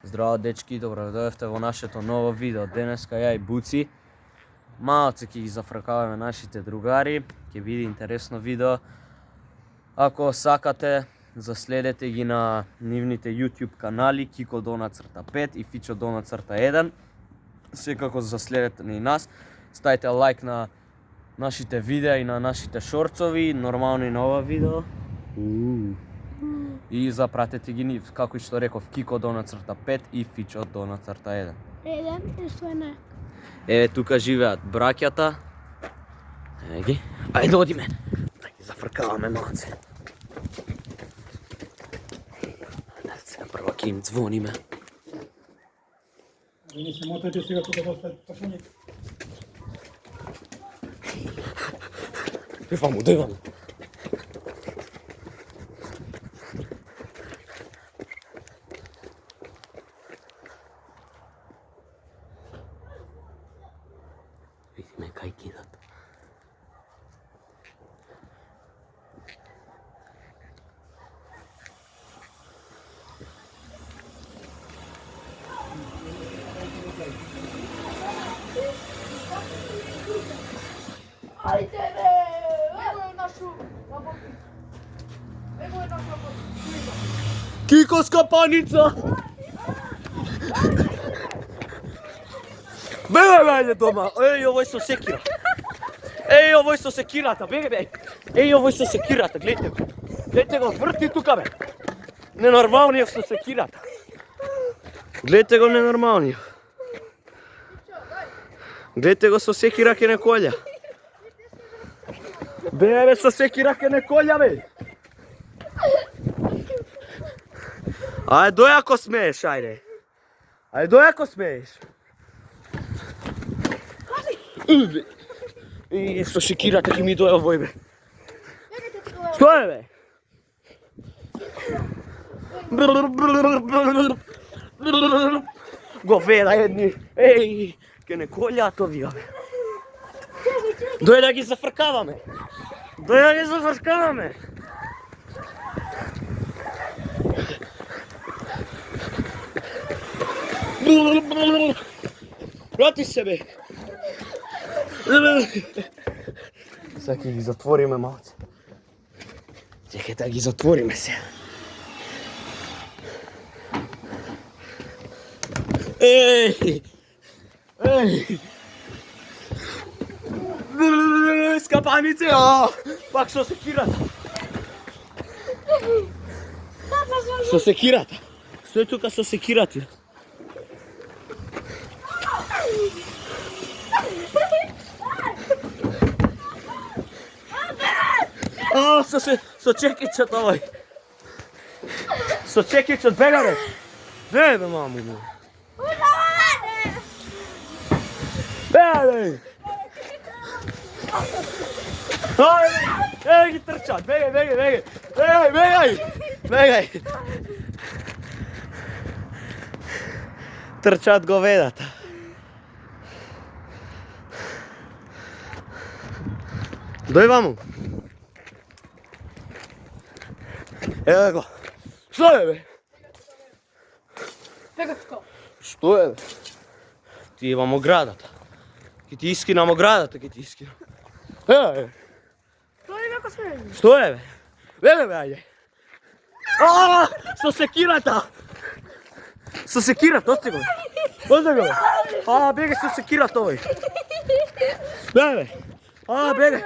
Здраво дечки, добро дојдовте во нашето ново видео. Денеска ја и Буци малце ќе ги зафркаваме нашите другари. Ќе биде интересно видео. Ако сакате, заследете ги на нивните YouTube канали Kiko Dona 5 и Ficho Dona 1. Секако заследете и нас. Ставите лайк на нашите видеа и на нашите шорцови, нормално и на ова видео. И запратете ги нив, како и што реков, Kiko Dona 5 и Ficho Dona 1. Еве тука живеат браќата. Еве ги. Ајде одиме. Да ги зафркаваме малце. Сега прво ќе им звониме. Не се мотате сега тука да остат пашање. Дојвамо. Видиме кај кидат. Ајде бе! Его е нашу работница. Его е наша работница. Кико скапаница! Беге дома! Еј, овој со секира! Еј, овој со секирата, беге! Еј, овој со секирата, гледате го! Гледате го, врти тука бе! Ненормалниот со секирата! Гледате го ненормалниот! Гледате го со секира ке не колја! Бе, со секира ке не колја бе! Ајде дој ако смееш, ајде! Ајде дој ако смееш! И со секирата ќе ми доја овој бе! Што е бе? Говеда едни! Еј, ке не колјат овие бе! Дој да ги зафркаваме! Дој да ги зафркаваме! Врати се бе! Сега ќе ги затвориме малце. Чекај да ги затвориме се. Еј! Скапанице, пак со секирата. Со секирата. Стој тука со секирата. Со чекичот овој. Со чекичот бега бе. Бега бе, маму. Бега бе. Еј ги трчат, бегај. Бегај. Трчат говедата. Дој ваму. Еве го. Што е бе? Што е бе? Ти имам оградата. Ке ти искинам оградата, ке ти искинам. Еве. Што е бе? Беге бе, ајде. Со секирата. Со секирата, ости го. Ости го бе. Беге со секирата овој. Беге. Беге.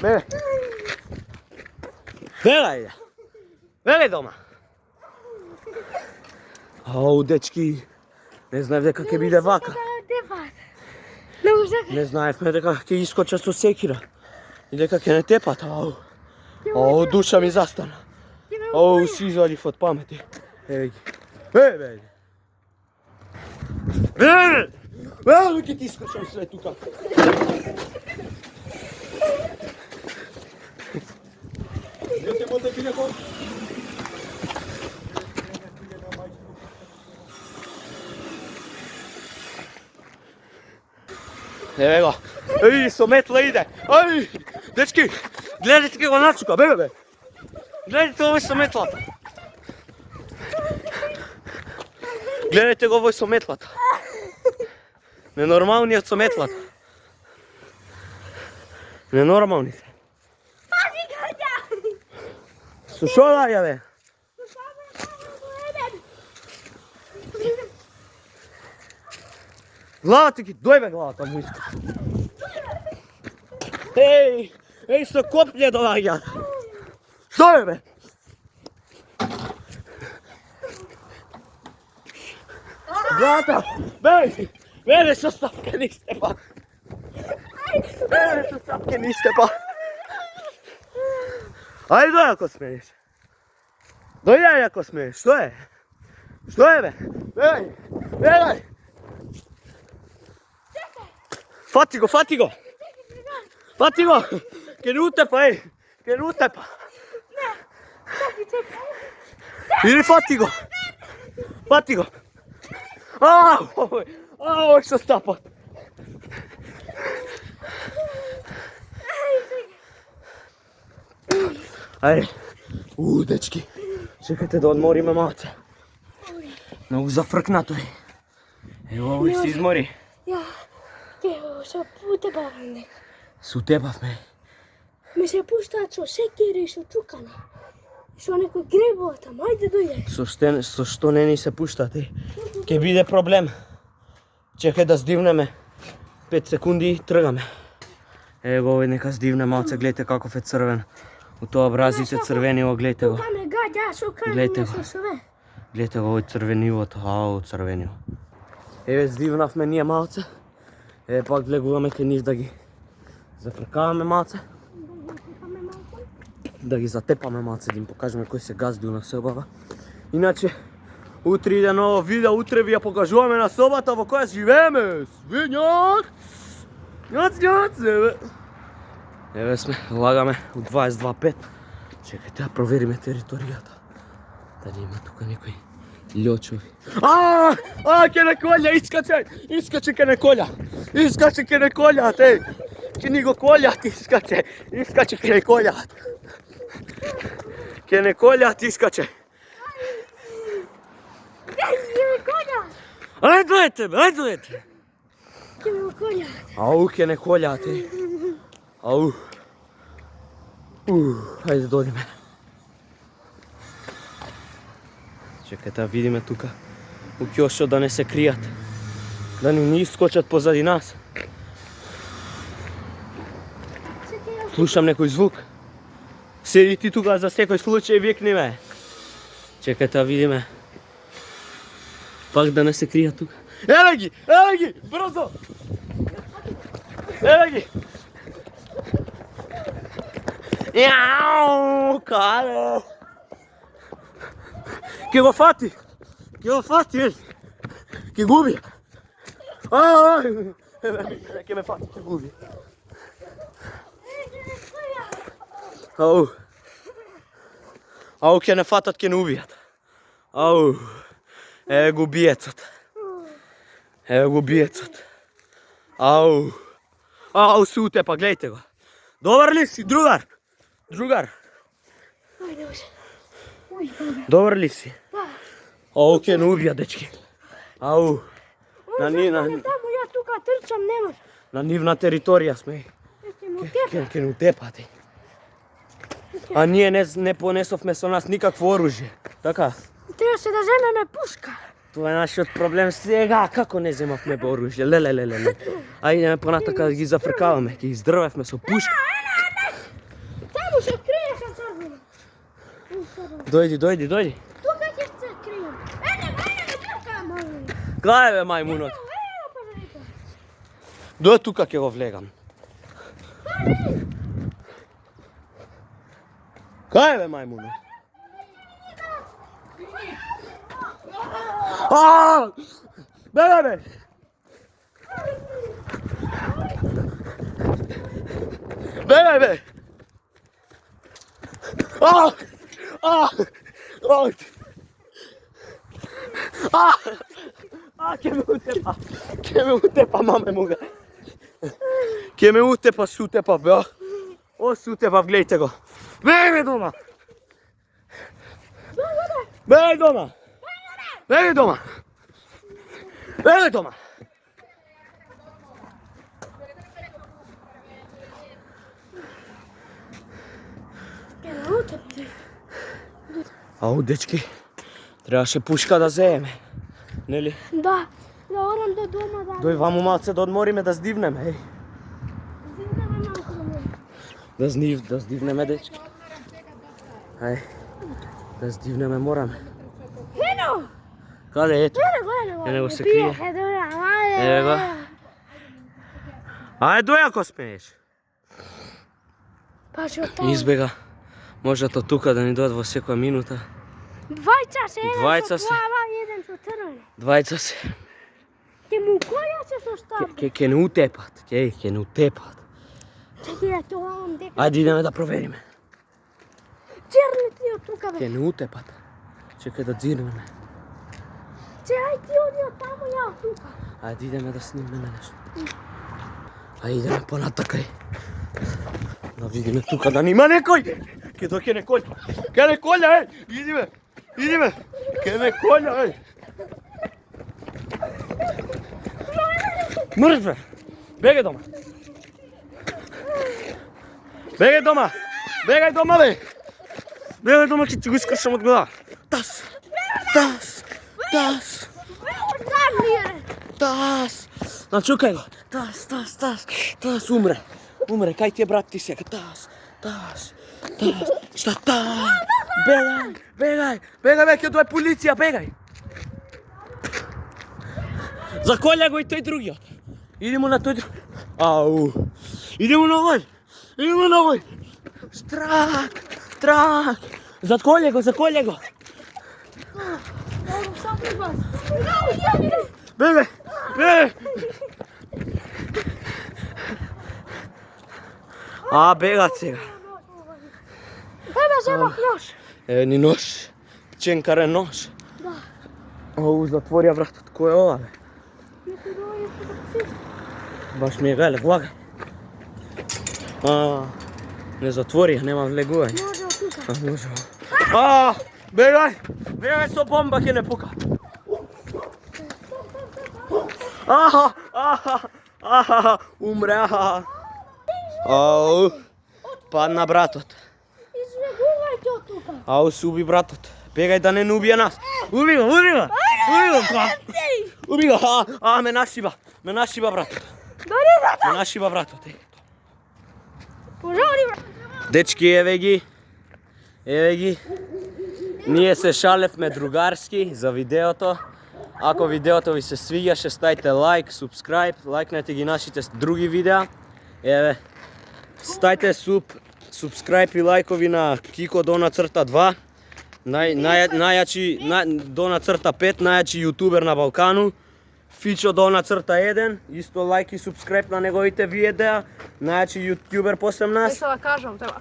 Беге. Бегај! Бегај дома! Ау, дечки, не знаев дека ќе биде вака. Не знаевме дека ќе искоча со секира. И дека ќе не тепат, ау. Ау, душа ми застана. Ау, си извадив од памети. Еј ги. Бегај! Бегај, ќе ти искочам све тука. Еве го. Еј, со метла иде. Ај, дечки, гледате како начука, бе. Гледате овој со метлата. Гледајте го овој со метлата. Ненормалниот со метлата. Ненормалните. Пази гаѓа! Со шо даја бе? Главата ги, дој бе главата му иска. Еј, со копље доаѓа. Што е бе? Главата, бе, со стапка ни степа. Со стапка ни степа. Ајде дој ако смееш. Дојај ако смееш, што е? Што е бе? Бегај! Фати го! Фати го! Ке не утепа, Ке не утепа! Иди фати го! Фати го! Ау, што стапа! Ајде! Дечки! Чекайте да одмориме малце. Многу зафркнато е. Ево, овој се измори. Ја, се утепавме. Се утепавме. Ми се пуштаат со секири и со чукане. Со некој гребова таму, ајде дојде. Со што не ни се пуштате? Ке биде проблем. Чекај да здивнеме. 5 секунди и тргаме. Ево овој нека здивне малце, гледате каков е црвен. У тоа образите црвени, го гледате го. Тука ме гаѓа, со Гледайте камење го. со све. Гледате го овој црвенивото, црвениво. Еве здивнавме ние малце. Еве пак влегуваме кај нив да ги зафркаваме малце. Да ги затепаме малце, да им покажеме кој се газди на собава. Иначе, утре иде ново видео, утре ви ја покажуваме на собата во која живееме. Свињац! Њац, еве. Еве сме, лагаме у 22.5. Чекайте да провериме територијата. Дали има тука некои лјочови. Ке не колја, искаче ке не колја. Искаче ке не колјат, Ке ни го колјат, искаче ке не колјат. Ке не колјат, искаче. Ајде. Ке ме колја. Ау, ке не колјат, Ау. Ајде дојдеме. Чекајте да видиме тука у ќошот да не се кријат. Да ни искочат позади нас. Слушам некој звук. Седи ти тука за секој случај викни ме. Чекајте да видиме. Пак да не се кријат тука. Еве ги, брзо! Еве ги! Јау, каре! Ке го фати, ке губи. Ке ме фати, ке губи. Ау, ке не фатат, ке не убијат. Еве го биецот. Се утепа, гледайте го. Добар ли си, другар? Ајде, Добар ли си? Ке не убија, дечки. Таму ја тука трчам, немаш. На нивна територија сме. Ке не утепате. А ние не понесовме со нас никакво оружје. Така? Требаше да земеме пушка. Тоа е нашиот проблем сега. Како не земавме оружје? Леле. Ајде понатака да ги зафркаваме. Ќе издрвевме со пушка. Таму се крие со црвено. Дојди. Тука ќе се крием. Ене, тука, мајмун. Кај бе мајмунот? Дој тука ќе го влегам. Кај бе мајмунот? Бе! Бе! Ке ме утепа, маме муга. Ке ме утепа, сутепа, бе. Сутепа, гледайте го. Бе дома. Бегај дома! Ау, дечки, требаше пушка да земеме, нели? Да, да одам до дома да... Дој ваму малце да одмориме, да здивнеме, еј. Здивнеме малку да може. Да здивнеме, дечки. Ај, да здивнеме мораме. Ено! Каде, ето? Ене го се крие. Еве го. Ајде, дој ако смееш. Па што таму. Избега. Можат од тука да ни дојат во секоја минута. Двајца се, Двајца еден се. со плава, еден со црвен. Двајца се. Ке му која се со штаб. Ке не утепат. Ке не утепат. Чеки да ќе овам дека. Ајде идеме да провериме. Черните од тука бе. Ке не утепат. Чекај да дзирнеме. Че ај ти оди од таму, ја од тука. Ајде идеме да снимеме нешто. Ајде идеме понатакај. Да видиме тука да нема некој. Ке дојде некој. Ке некој, еј. Идиме. Идиме. Ке некој, еј. Мрз бе. Бегај дома. Бегај дома. Бегај дома бе. Бегај дома, ќе ти го искршам од глава. Тас. Тас. Тас. Тас! Начукај го! Тас, умре! Умре, кај ти е брат ти сега? Тас! Шта тас? Бегај, бе, ќе дојде полиција, бегај! Заколја го и тој другиот! Идемо на тој друг... Ау! Идемо на овој! Трак! Заколја го! Бегај! Бегат сега. Еве земав нож. Еве ни нож. Ченкарен нож. Да. Ау, затворија вратот. Кој е ова, бе? Некој доаѓа што да пси. Баш ми е гале, влагај. Не затворија, нема влегување. Може од тука. Може. Бегај со бомба ќе не пука. Умре. Ау, падна братот. Избегувајте од тука. Ау, се уби братот. Бегај да не убие нас. Уби го. Уби го. Ме нашиба братот. Дори да Ме нашиба братот. пожари брат. Дечки, еве ги. Ние се шалевме другарски за видеото. Ако видеото ви се свиѓаше, ставите лайк, субскрайб, лайкнете ги нашите други видеа. Еве, ставите субскрайб и лайкови на Кико _2. Најјачи _5, најјачи јутубер на Балкану. Фичо _1, исто лайк и субскрайб на неговите видеа. Најјачи јутубер после нас. Нешто да кажам, треба.